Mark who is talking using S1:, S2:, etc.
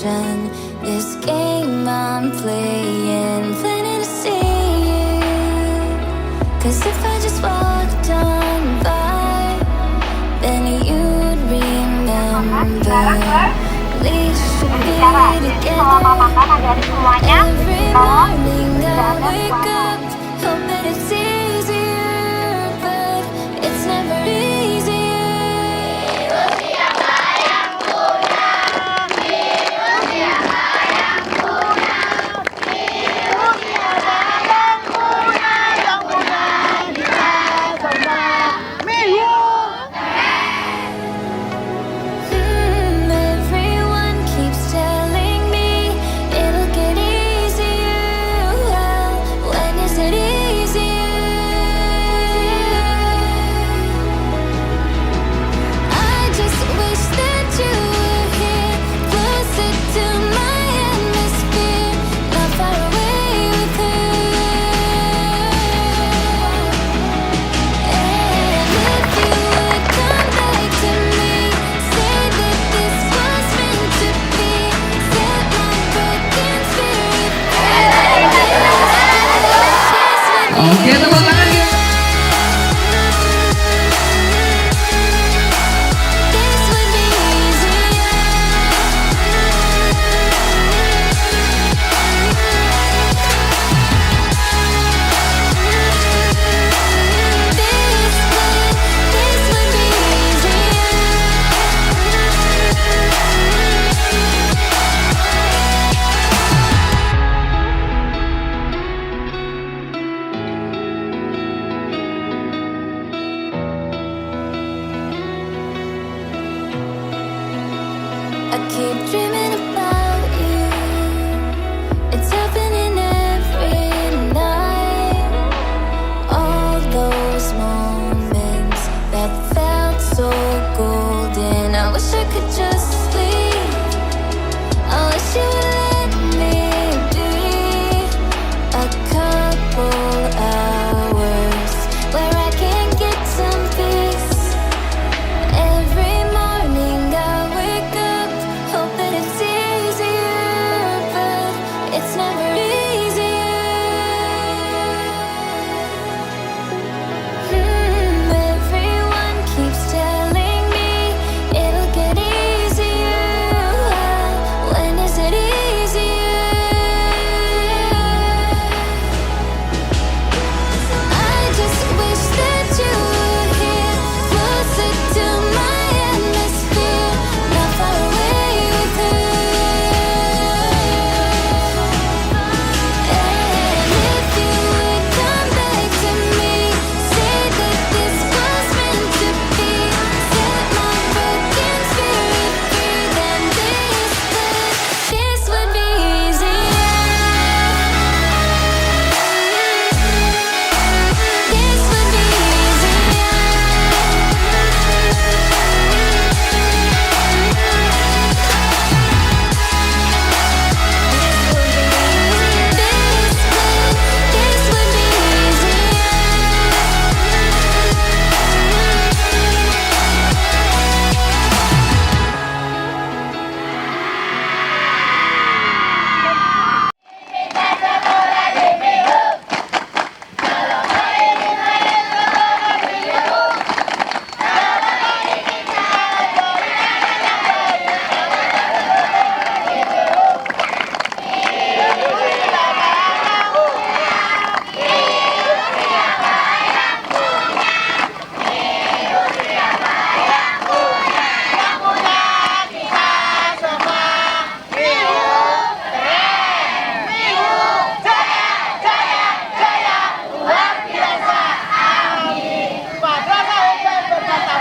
S1: ocean. This game I'm playing, planning to see you. 'Cause if I just walked on by, then you'd remember. We should be together. Every morning I wake up, hope that it's easier, but it's never easier. Everyone keeps telling me it'll get easier. Well, when is it easier? I just wish that you were here, closer to my hemisphere, not far away with her. And if you would come back to me, say that this was meant to be, set my broken spirit free,
S2: Oke, tepuk tangannya.
S1: this would be easier. This would be I keep dreaming about you. It's happening every night. All those moments that felt so golden. I wish I could just sleep. I wish you would let me be a couple hours where I can get some peace. Every morning I wake up, hope that it's easier, but it's never easier. Everyone keeps telling me it'll get easier. Well, when is it easier? I just wish that you were here, closer to my hemisphere, not far away with her. And if you would come back to me, say that this was meant to be, set my broken spirit free, then this would be easier. This would be
S3: Madrasah bersama.